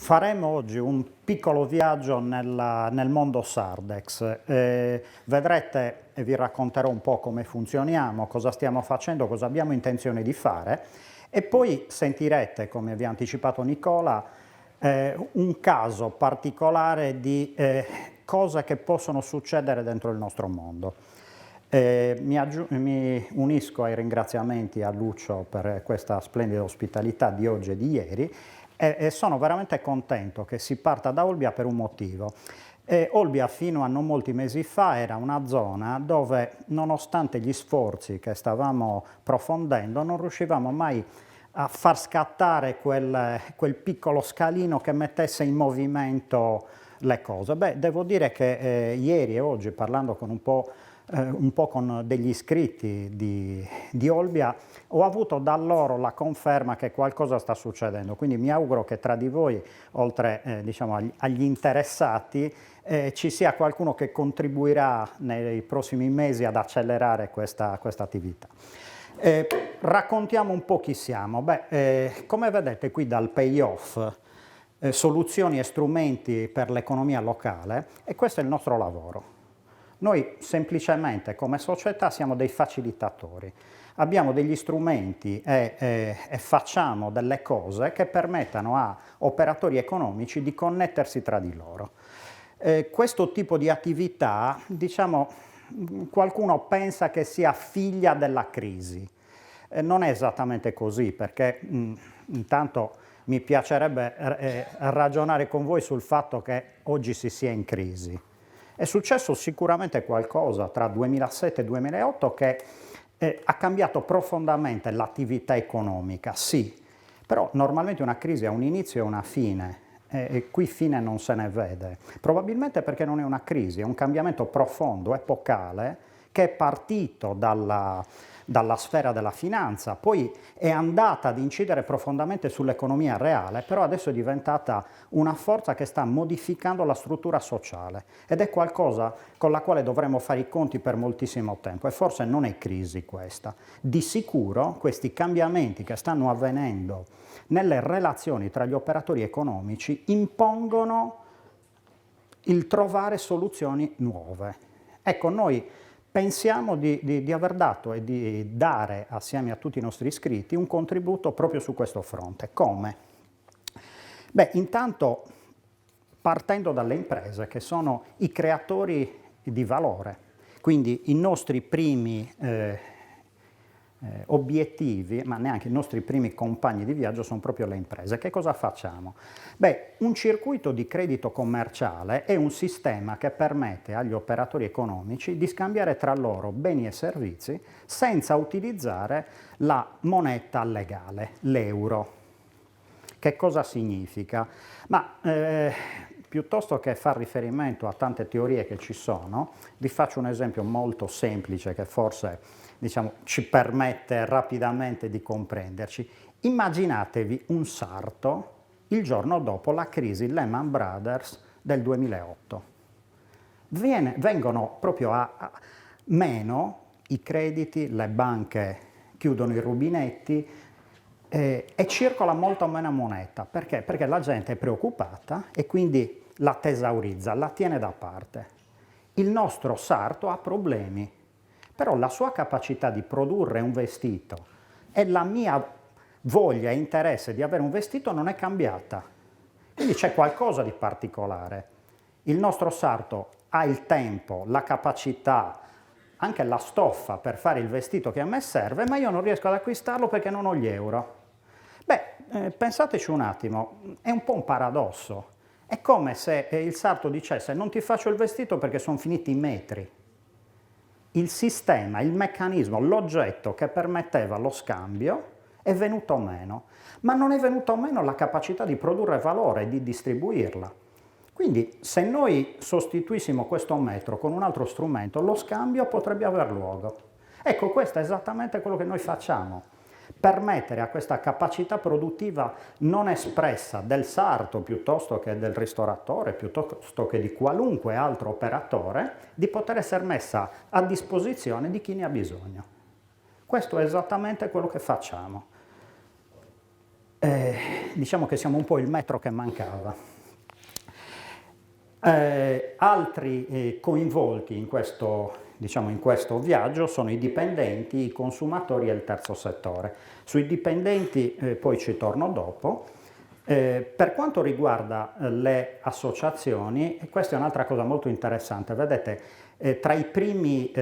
Faremo oggi un piccolo viaggio nel mondo Sardex. Vedrete e vi racconterò un po' come funzioniamo, cosa stiamo facendo, cosa abbiamo intenzione di fare e poi sentirete, come vi ha anticipato Nicola, un caso particolare di cose che possono succedere dentro il nostro mondo. Mi unisco ai ringraziamenti a Lucio per questa splendida ospitalità di oggi e di ieri e sono veramente contento che si parta da Olbia per un motivo. Olbia fino a non molti mesi fa era una zona dove, nonostante gli sforzi che stavamo profondendo, non riuscivamo mai a far scattare quel piccolo scalino che mettesse in movimento le cose. Beh, devo dire che ieri e oggi, parlando con un po' con degli iscritti di Olbia, ho avuto da loro la conferma che qualcosa sta succedendo, quindi mi auguro che tra di voi, oltre diciamo, agli interessati, ci sia qualcuno che contribuirà nei prossimi mesi ad accelerare questa attività. Raccontiamo un po' chi siamo. Come vedete qui dal payoff, soluzioni e strumenti per l'economia locale, e questo è il nostro lavoro. Noi semplicemente come società siamo dei facilitatori, abbiamo degli strumenti e facciamo delle cose che permettano a operatori economici di connettersi tra di loro. Questo tipo di attività, diciamo, qualcuno pensa che sia figlia della crisi. Non è esattamente così, perché intanto mi piacerebbe ragionare con voi sul fatto che oggi si sia in crisi. È successo sicuramente qualcosa tra 2007 e 2008 che ha cambiato profondamente l'attività economica, sì, però normalmente una crisi ha un inizio e una fine e qui fine non se ne vede. Probabilmente perché non è una crisi, è un cambiamento profondo, epocale, che è partito dalla sfera della finanza, poi è andata ad incidere profondamente sull'economia reale, però adesso è diventata una forza che sta modificando la struttura sociale ed è qualcosa con la quale dovremo fare i conti per moltissimo tempo e forse non è crisi questa. Di sicuro questi cambiamenti che stanno avvenendo nelle relazioni tra gli operatori economici impongono il trovare soluzioni nuove. Ecco, noi pensiamo di aver dato e di dare assieme a tutti i nostri iscritti un contributo proprio su questo fronte. Come? Beh, intanto partendo dalle imprese che sono i creatori di valore, quindi i nostri primi obiettivi, ma neanche i nostri primi compagni di viaggio sono proprio le imprese. Che cosa facciamo? Beh, un circuito di credito commerciale è un sistema che permette agli operatori economici di scambiare tra loro beni e servizi senza utilizzare la moneta legale, l'euro. Che cosa significa? Ma piuttosto che far riferimento a tante teorie che ci sono, vi faccio un esempio molto semplice che forse diciamo, ci permette rapidamente di comprenderci. Immaginatevi un sarto il giorno dopo la crisi Lehman Brothers del 2008. Vengono proprio a meno i crediti, le banche chiudono i rubinetti e circola molto meno moneta. Perché? Perché la gente è preoccupata e quindi la tesaurizza, la tiene da parte. Il nostro sarto ha problemi, però la sua capacità di produrre un vestito e la mia voglia e interesse di avere un vestito non è cambiata. Quindi c'è qualcosa di particolare. Il nostro sarto ha il tempo, la capacità, anche la stoffa per fare il vestito che a me serve, ma io non riesco ad acquistarlo perché non ho gli euro. Beh, pensateci un attimo, è un po' un paradosso. È come se il sarto dicesse non ti faccio il vestito perché sono finiti i metri. Il sistema, il meccanismo, l'oggetto che permetteva lo scambio è venuto meno, ma non è venuto meno la capacità di produrre valore e di distribuirla. Quindi se noi sostituissimo questo metro con un altro strumento, lo scambio potrebbe aver luogo. Ecco, questo è esattamente quello che noi facciamo. Permettere a questa capacità produttiva non espressa del sarto piuttosto che del ristoratore, piuttosto che di qualunque altro operatore, di poter essere messa a disposizione di chi ne ha bisogno. Questo è esattamente quello che facciamo. diciamo che siamo un po' il metro che mancava. Altri coinvolti in questo, diciamo, in questo viaggio sono i dipendenti, i consumatori e il terzo settore. Sui dipendenti poi ci torno dopo. Per quanto riguarda le associazioni, questa è un'altra cosa molto interessante. Vedete, tra i primi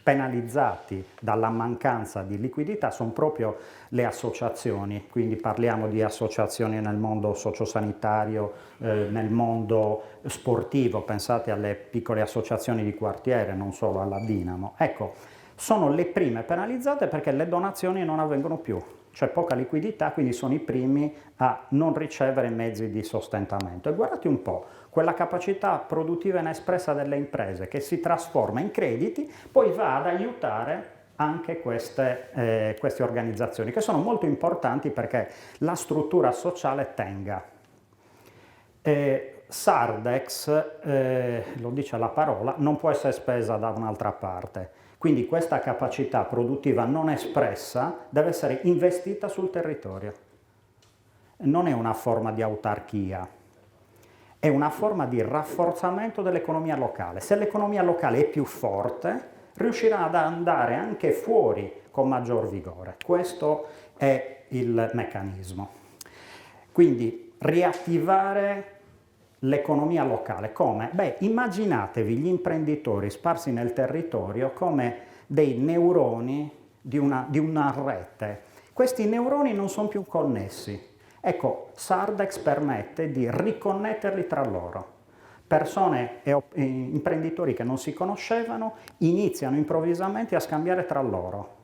penalizzati dalla mancanza di liquidità sono proprio le associazioni, quindi parliamo di associazioni nel mondo sociosanitario, nel mondo sportivo, pensate alle piccole associazioni di quartiere, non solo alla Dinamo. Ecco, sono le prime penalizzate perché le donazioni non avvengono più. C'è poca liquidità, quindi sono i primi a non ricevere mezzi di sostentamento. E guardate un po', quella capacità produttiva inespressa delle imprese che si trasforma in crediti, poi va ad aiutare anche queste organizzazioni, che sono molto importanti perché la struttura sociale tenga. Sardex, lo dice la parola, non può essere spesa da un'altra parte. Quindi questa capacità produttiva non espressa deve essere investita sul territorio. Non è una forma di autarchia, è una forma di rafforzamento dell'economia locale. Se l'economia locale è più forte, riuscirà ad andare anche fuori con maggior vigore. Questo è il meccanismo. Quindi riattivare l'economia locale come? Beh, immaginatevi gli imprenditori sparsi nel territorio come dei neuroni di una rete. Questi neuroni non sono più connessi. Ecco, Sardex permette di riconnetterli tra loro. Persone e imprenditori che non si conoscevano iniziano improvvisamente a scambiare tra loro.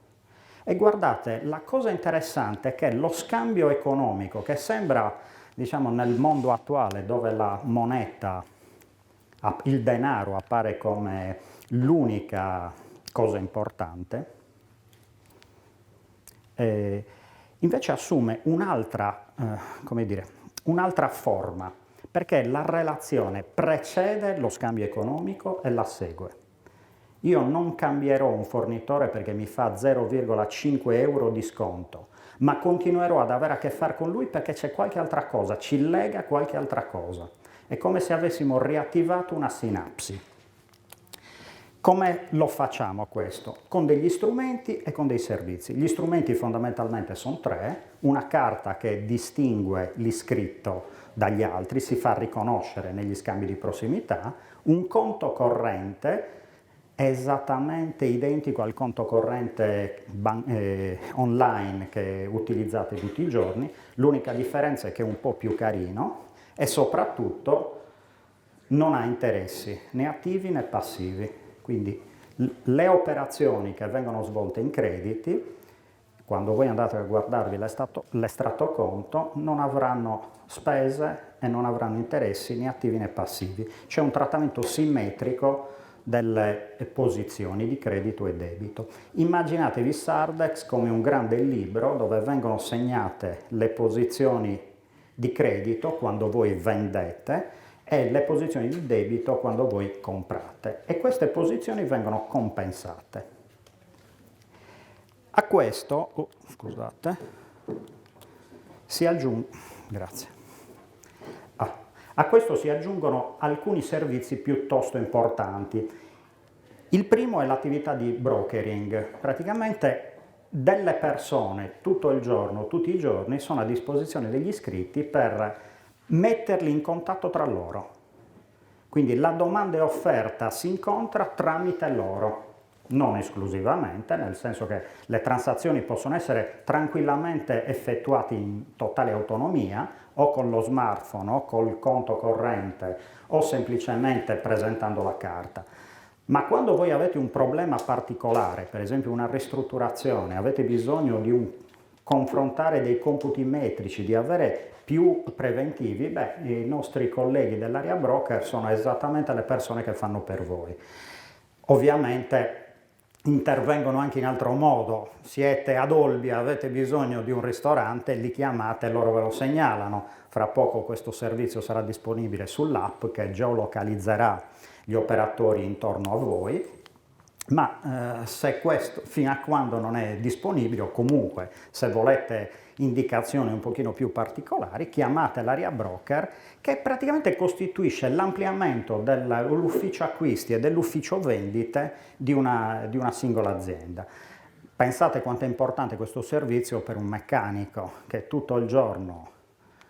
E guardate, la cosa interessante è che lo scambio economico, che sembra, diciamo, nel mondo attuale dove la moneta, il denaro appare come l'unica cosa importante, invece assume un'altra, come dire, un'altra forma, perché la relazione precede lo scambio economico e la segue. Io non cambierò un fornitore perché mi fa 0,5 euro di sconto, ma continuerò ad avere a che fare con lui perché c'è qualche altra cosa, ci lega qualche altra cosa. È come se avessimo riattivato una sinapsi. Come lo facciamo questo? Con degli strumenti e con dei servizi. Gli strumenti fondamentalmente sono tre: una carta che distingue l'iscritto dagli altri, si fa riconoscere negli scambi di prossimità, un conto corrente esattamente identico al conto corrente online che utilizzate tutti i giorni, l'unica differenza è che è un po' più carino e soprattutto non ha interessi né attivi né passivi. Quindi le operazioni che vengono svolte in crediti, quando voi andate a guardarvi l'estratto conto, non avranno spese e non avranno interessi né attivi né passivi. C'è un trattamento simmetrico delle posizioni di credito e debito. Immaginatevi Sardex come un grande libro dove vengono segnate le posizioni di credito quando voi vendete e le posizioni di debito quando voi comprate, e queste posizioni vengono compensate. A questo, scusate, grazie. A questo si aggiungono alcuni servizi piuttosto importanti. Il primo è l'attività di brokering. Praticamente delle persone tutto il giorno, tutti i giorni, sono a disposizione degli iscritti per metterli in contatto tra loro. Quindi la domanda e offerta si incontra tramite loro, non esclusivamente, nel senso che le transazioni possono essere tranquillamente effettuate in totale autonomia, o con lo smartphone, o col conto corrente, o semplicemente presentando la carta. Ma quando voi avete un problema particolare, per esempio una ristrutturazione, avete bisogno di confrontare dei computi metrici, di avere più preventivi, i nostri colleghi dell'area broker sono esattamente le persone che fanno per voi. Ovviamente intervengono anche in altro modo. Siete ad Olbia, avete bisogno di un ristorante, li chiamate e loro ve lo segnalano. Fra poco questo servizio sarà disponibile sull'app che geolocalizzerà gli operatori intorno a voi ma se questo, fino a quando non è disponibile, o comunque se volete indicazioni un pochino più particolari, chiamate l'area broker, che praticamente costituisce l'ampliamento dell'ufficio acquisti e dell'ufficio vendite di una singola azienda. Pensate quanto è importante questo servizio per un meccanico che tutto il giorno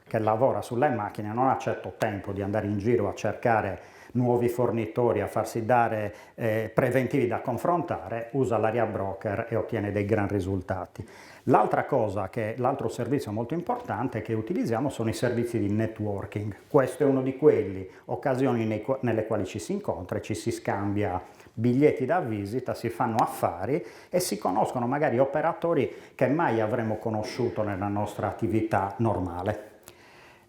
che lavora sulle macchine non ha certo tempo di andare in giro a cercare nuovi fornitori, a farsi dare preventivi da confrontare, usa l'area broker e ottiene dei gran risultati. L'altro servizio molto importante che utilizziamo sono i servizi di networking. Questo è uno di quelle occasioni nelle quali ci si incontra e ci si scambia biglietti da visita, si fanno affari e si conoscono magari operatori che mai avremmo conosciuto nella nostra attività normale.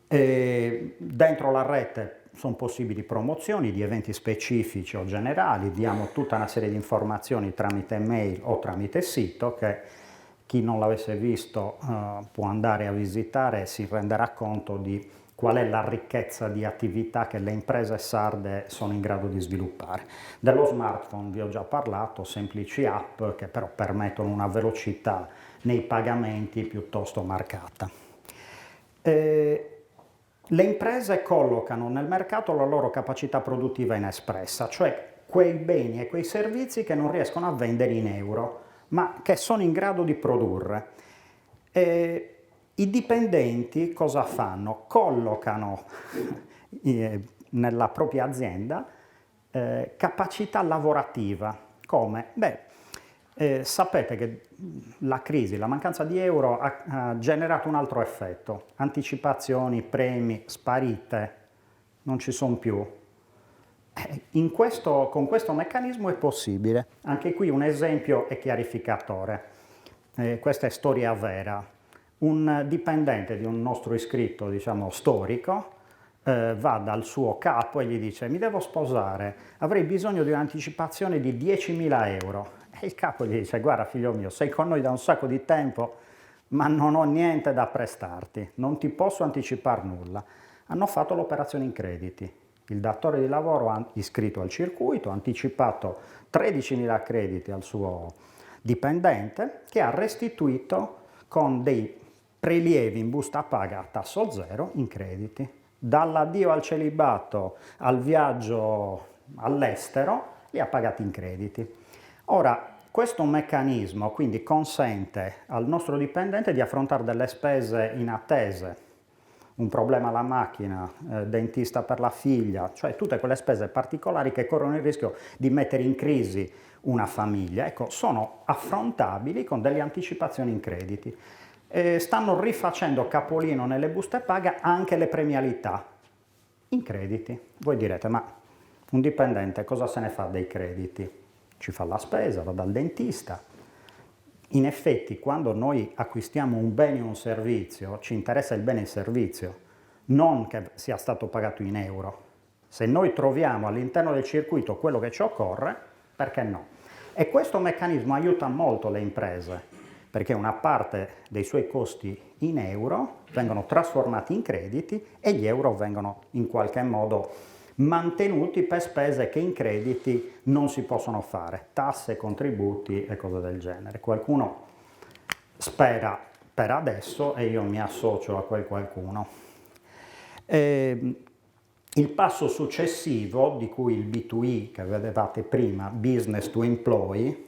Dentro la rete sono possibili promozioni di eventi specifici o generali, diamo tutta una serie di informazioni tramite mail o tramite sito che chi non l'avesse visto può andare a visitare e si renderà conto di qual è la ricchezza di attività che le imprese sarde sono in grado di sviluppare. Dello smartphone vi ho già parlato, semplici app che però permettono una velocità nei pagamenti piuttosto marcata. Le imprese collocano nel mercato la loro capacità produttiva inespressa, cioè quei beni e quei servizi che non riescono a vendere in euro, ma che sono in grado di produrre. I dipendenti cosa fanno? Collocano nella propria azienda capacità lavorativa. Come? Sapete che la crisi, la mancanza di euro ha generato un altro effetto. Anticipazioni, premi, sparite, non ci sono più. Con questo meccanismo è possibile. Anche qui un esempio è chiarificatore. Questa è storia vera. Un dipendente di un nostro iscritto, diciamo, storico, va dal suo capo e gli dice: mi devo sposare, avrei bisogno di un'anticipazione di 10.000 euro. E il capo gli dice: guarda figlio mio, sei con noi da un sacco di tempo, ma non ho niente da prestarti, non ti posso anticipare nulla. Hanno fatto l'operazione in crediti. Il datore di lavoro ha iscritto al circuito, ha anticipato 13.000 crediti al suo dipendente, che ha restituito con dei prelievi in busta paga a tasso zero in crediti. Dall'addio al celibato al viaggio all'estero li ha pagati in crediti. Ora, questo meccanismo quindi consente al nostro dipendente di affrontare delle spese inattese, un problema alla macchina, dentista per la figlia, cioè tutte quelle spese particolari che corrono il rischio di mettere in crisi una famiglia, ecco, sono affrontabili con delle anticipazioni in crediti. Stanno rifacendo capolino nelle buste paga anche le premialità in crediti. Voi direte: ma un dipendente cosa se ne fa dei crediti? Ci fa la spesa, va dal dentista. In effetti, quando noi acquistiamo un bene o un servizio, ci interessa il bene e il servizio, non che sia stato pagato in euro. Se noi troviamo all'interno del circuito quello che ci occorre, perché no? E questo meccanismo aiuta molto le imprese, perché una parte dei suoi costi in euro vengono trasformati in crediti e gli euro vengono in qualche modo mantenuti per spese che in crediti non si possono fare, tasse, contributi e cose del genere. Qualcuno spera per adesso e io mi associo a quel qualcuno. Il passo successivo, di cui il B2E che vedevate prima, business to employee,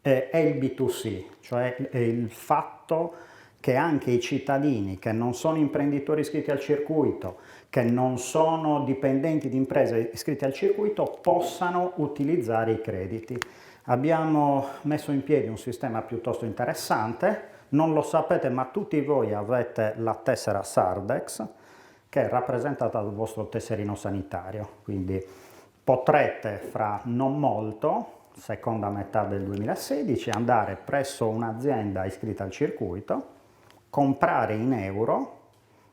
è il B2C, cioè è il fatto che anche i cittadini che non sono imprenditori iscritti al circuito, che non sono dipendenti di imprese iscritte al circuito, possano utilizzare i crediti. Abbiamo messo in piedi un sistema piuttosto interessante, non lo sapete ma tutti voi avete la tessera Sardex che è rappresentata dal vostro tesserino sanitario, quindi potrete fra non molto, seconda metà del 2016, andare presso un'azienda iscritta al circuito, comprare in euro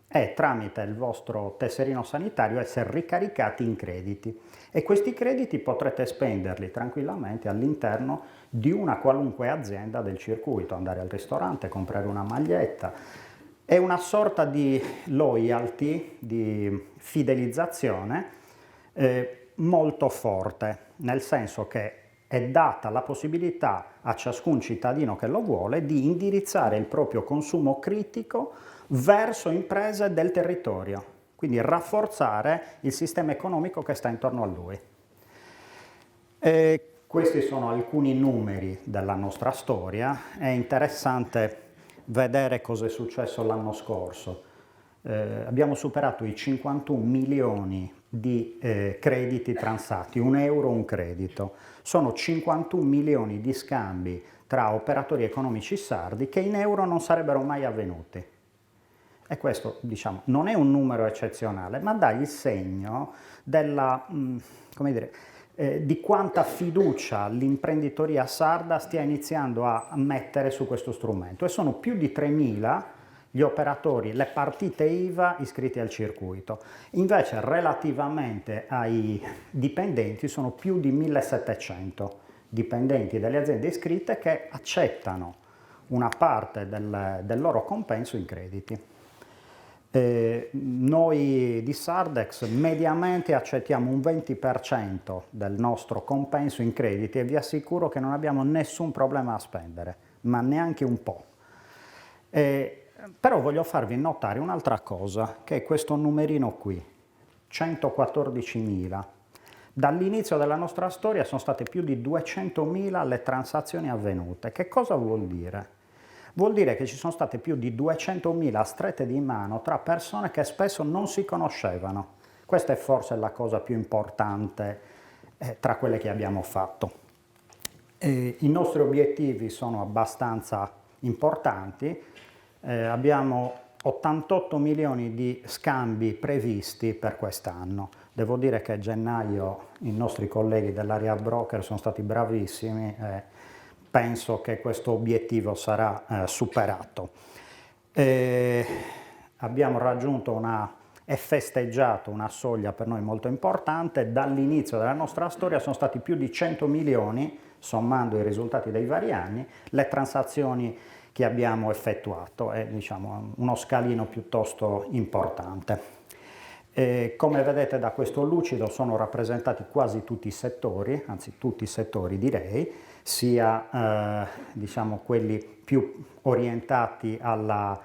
e tramite il vostro tesserino sanitario essere ricaricati in crediti. E questi crediti potrete spenderli tranquillamente all'interno di una qualunque azienda del circuito, andare al ristorante, comprare una maglietta. È una sorta di loyalty, di fidelizzazione molto forte, nel senso che è data la possibilità a ciascun cittadino che lo vuole di indirizzare il proprio consumo critico verso imprese del territorio, quindi rafforzare il sistema economico che sta intorno a lui. E questi sono alcuni numeri della nostra storia. È interessante vedere cosa è successo l'anno scorso. Abbiamo superato i 51 milioni di crediti transatti, €1 un credito. Sono 51 milioni di scambi tra operatori economici sardi che in euro non sarebbero mai avvenuti. E questo, diciamo, non è un numero eccezionale, ma dà il segno della, come dire, di quanta fiducia l'imprenditoria sarda stia iniziando a mettere su questo strumento. E sono più di 3.000 gli operatori, le partite IVA iscritti al circuito. Invece, relativamente ai dipendenti, sono più di 1.700 dipendenti delle aziende iscritte che accettano una parte del loro compenso in crediti. Noi di Sardex mediamente accettiamo un 20% del nostro compenso in crediti e vi assicuro che non abbiamo nessun problema a spendere, ma neanche un po'. Però voglio farvi notare un'altra cosa, che è questo numerino qui, 114.000. Dall'inizio della nostra storia sono state più di 200.000 le transazioni avvenute. Che cosa vuol dire? Vuol dire che ci sono state più di 200.000 strette di mano tra persone che spesso non si conoscevano. Questa è forse la cosa più importante tra quelle che abbiamo fatto. I nostri obiettivi sono abbastanza importanti. Abbiamo 88 milioni di scambi previsti per quest'anno. Devo dire che a gennaio i nostri colleghi dell'area broker sono stati bravissimi. Penso che questo obiettivo sarà superato. Abbiamo raggiunto e festeggiato una soglia per noi molto importante. Dall'inizio della nostra storia sono stati più di 100 milioni, sommando i risultati dei vari anni, le transazioni che abbiamo effettuato. È, diciamo, uno scalino piuttosto importante. Come vedete da questo lucido sono rappresentati quasi tutti i settori, anzi tutti i settori direi, sia diciamo quelli più orientati al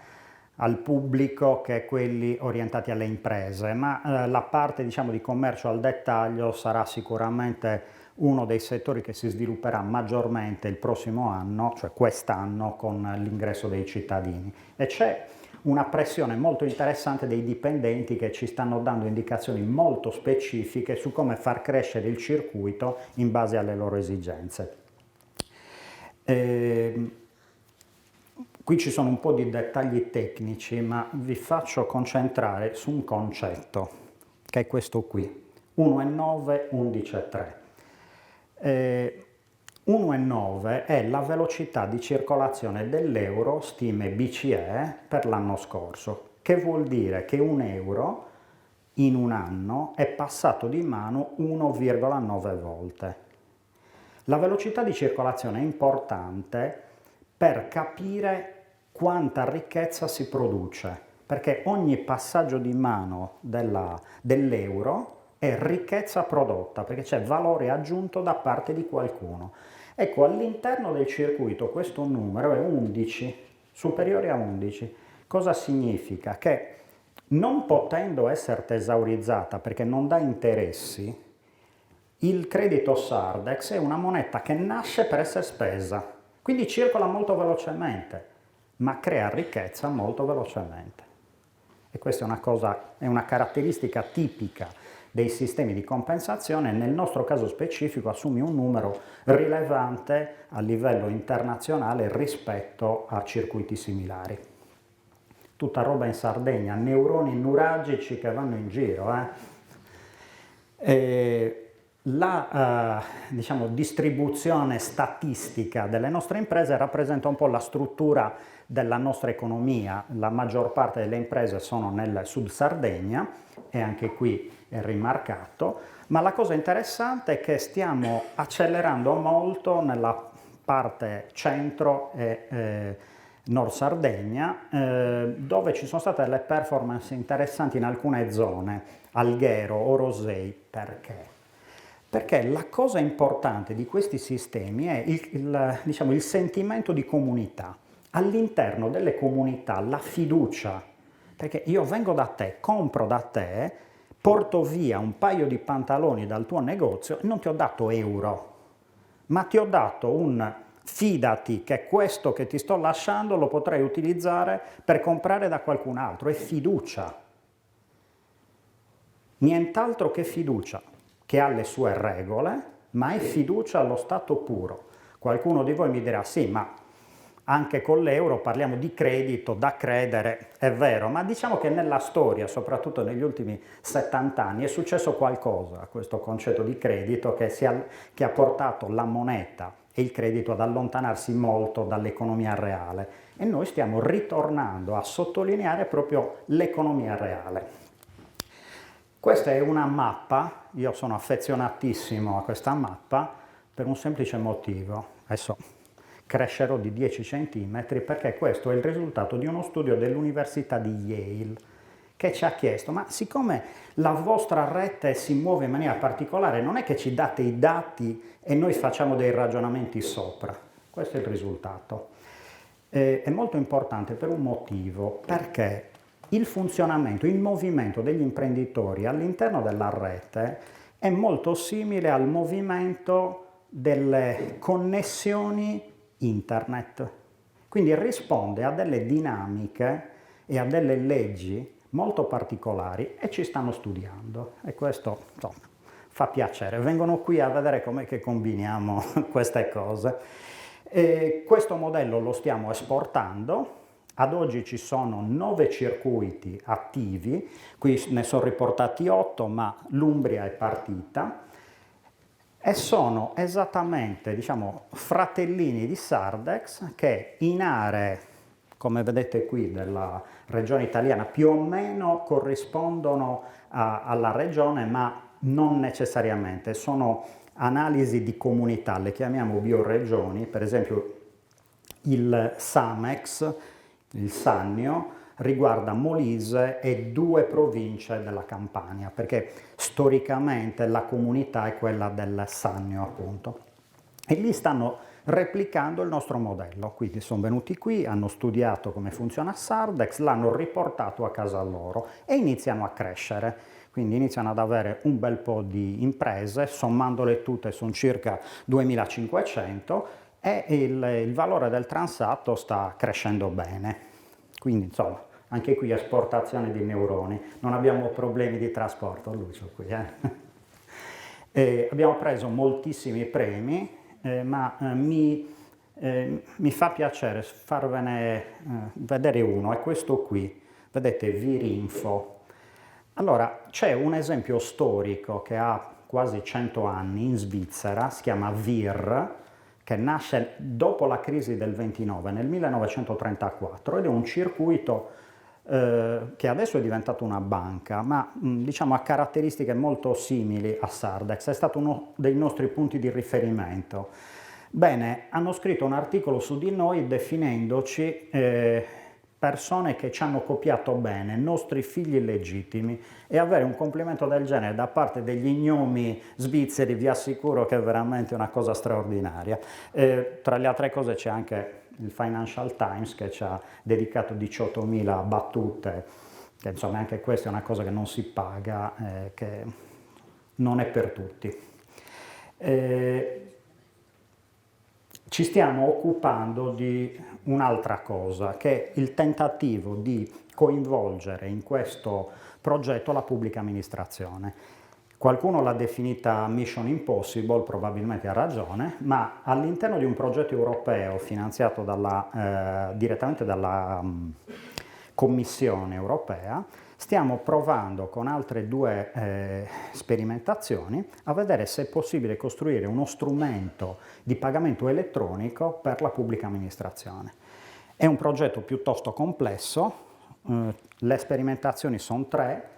pubblico che quelli orientati alle imprese, ma la parte, diciamo, di commercio al dettaglio sarà sicuramente uno dei settori che si svilupperà maggiormente il prossimo anno, cioè quest'anno, con l'ingresso dei cittadini. E c'è una pressione molto interessante dei dipendenti che ci stanno dando indicazioni molto specifiche su come far crescere il circuito in base alle loro esigenze. Qui ci sono un po' di dettagli tecnici, ma vi faccio concentrare su un concetto, che è questo qui, 1,9, 11,3. 1,9 è la velocità di circolazione dell'euro, stime BCE, per l'anno scorso, che vuol dire che un euro in un anno è passato di mano 1,9 volte. La velocità di circolazione è importante per capire quanta ricchezza si produce, perché ogni passaggio di mano dell'euro è ricchezza prodotta, perché c'è valore aggiunto da parte di qualcuno. Ecco, all'interno del circuito questo numero è 11, superiore a 11. Cosa significa? Che non potendo essere tesaurizzata perché non dà interessi, il credito Sardex è una moneta che nasce per essere spesa, quindi circola molto velocemente, ma crea ricchezza molto velocemente. E questa è una caratteristica tipica dei sistemi di compensazione. Nel nostro caso specifico assume un numero rilevante a livello internazionale rispetto a circuiti similari. Tutta roba in Sardegna, neuroni nuragici che vanno in giro. La diciamo, distribuzione statistica delle nostre imprese rappresenta un po' la struttura della nostra economia. La maggior parte delle imprese sono nel sud Sardegna e anche qui è rimarcato, ma la cosa interessante è che stiamo accelerando molto nella parte centro e Nord Sardegna, dove ci sono state delle performance interessanti in alcune zone, Alghero, Orosei. Perché? Perché la cosa importante di questi sistemi è diciamo, il sentimento di comunità. All'interno delle comunità la fiducia, perché io vengo da te, compro da te, porto via un paio di pantaloni dal tuo negozio e non ti ho dato euro, ma ti ho dato un fidati che questo che ti sto lasciando lo potrai utilizzare per comprare da qualcun altro, è fiducia. Nient'altro che fiducia, che ha le sue regole, ma è fiducia allo stato puro. Qualcuno di voi mi dirà, sì, ma anche con l'euro parliamo di credito, da credere, è vero, ma diciamo che nella storia, soprattutto negli ultimi 70 anni, è successo qualcosa a questo concetto di credito che ha portato la moneta e il credito ad allontanarsi molto dall'economia reale. E noi stiamo ritornando a sottolineare proprio l'economia reale. Questa è una mappa, io sono affezionatissimo a questa mappa per un semplice motivo. Adesso crescerò di 10 cm perché questo è il risultato di uno studio dell'Università di Yale che ci ha chiesto, ma siccome la vostra rete si muove in maniera particolare, non è che ci date i dati e noi facciamo dei ragionamenti sopra. Questo è il risultato. È molto importante per un motivo, perché il funzionamento, il movimento degli imprenditori all'interno della rete è molto simile al movimento delle connessioni internet. Quindi risponde a delle dinamiche e a delle leggi molto particolari e ci stanno studiando. E questo insomma, fa piacere. Vengono qui a vedere com'è che combiniamo queste cose. Questo modello lo stiamo esportando. Ad oggi ci sono 9 circuiti attivi, qui ne sono riportati 8, ma l'Umbria è partita, e sono esattamente, diciamo, fratellini di Sardex che in aree, come vedete qui, della regione italiana, più o meno corrispondono alla regione, ma non necessariamente. Sono analisi di comunità, le chiamiamo bioregioni, per esempio il Samex, il Sannio, riguarda Molise e 2 province della Campania, perché storicamente la comunità è quella del Sannio, appunto. E lì stanno replicando il nostro modello, quindi sono venuti qui, hanno studiato come funziona Sardex, l'hanno riportato a casa loro e iniziano a crescere. Quindi iniziano ad avere un bel po' di imprese, sommandole tutte sono circa 2500 e il valore del transatto sta crescendo bene. Quindi insomma, anche qui esportazione di neuroni, non abbiamo problemi di trasporto, Lucio qui. Abbiamo preso moltissimi premi, ma mi fa piacere farvene vedere uno, è questo qui, vedete Virinfo. Allora, c'è un esempio storico che ha quasi 100 anni in Svizzera, si chiama VIR, che nasce dopo la crisi del 29, nel 1934, ed è un circuito che adesso è diventato una banca, ma diciamo ha caratteristiche molto simili a Sardex, è stato uno dei nostri punti di riferimento. Bene, hanno scritto un articolo su di noi definendoci persone che ci hanno copiato bene, nostri figli legittimi, e avere un complimento del genere da parte degli gnomi svizzeri vi assicuro che è veramente una cosa straordinaria. Tra le altre cose c'è anche il Financial Times che ci ha dedicato 18.000 battute, che insomma anche questa è una cosa che non si paga, che non è per tutti. Ci stiamo occupando di un'altra cosa, che è il tentativo di coinvolgere in questo progetto la pubblica amministrazione. Qualcuno l'ha definita Mission Impossible, probabilmente ha ragione, ma all'interno di un progetto europeo finanziato direttamente dalla Commissione europea, stiamo provando con altre 2 sperimentazioni a vedere se è possibile costruire uno strumento di pagamento elettronico per la pubblica amministrazione. È un progetto piuttosto complesso, le sperimentazioni sono 3,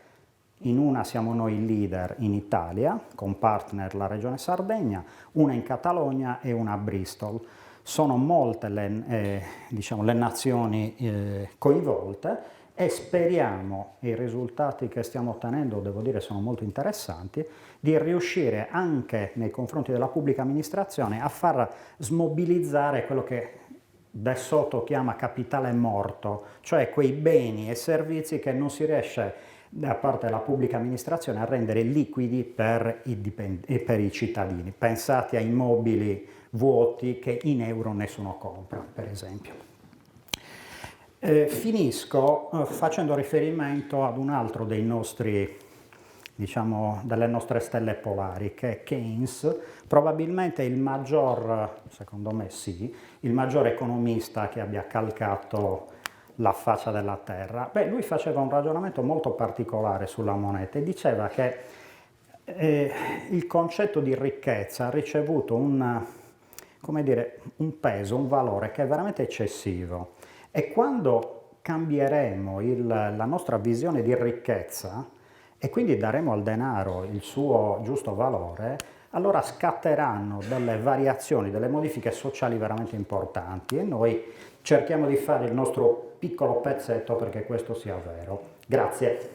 in una siamo noi il leader in Italia, con partner la Regione Sardegna, una in Catalogna e una a Bristol. Sono molte le nazioni coinvolte e speriamo, i risultati che stiamo ottenendo, devo dire, sono molto interessanti, di riuscire anche nei confronti della pubblica amministrazione a far smobilizzare quello che De Soto chiama capitale morto, cioè quei beni e servizi che non si riesce da parte della pubblica amministrazione a rendere liquidi per per i cittadini. Pensate a immobili vuoti che in euro nessuno compra, per esempio. Finisco facendo riferimento ad un altro dei nostri, diciamo, delle nostre stelle polari, che è Keynes, probabilmente il maggior, secondo me sì, il maggior economista che abbia calcato la faccia della terra. Beh, lui faceva un ragionamento molto particolare sulla moneta e diceva che il concetto di ricchezza ha ricevuto come dire, un peso, un valore che è veramente eccessivo. E quando cambieremo la nostra visione di ricchezza e quindi daremo al denaro il suo giusto valore, allora scatteranno delle variazioni, delle modifiche sociali veramente importanti e noi cerchiamo di fare il nostro piccolo pezzetto perché questo sia vero. Grazie.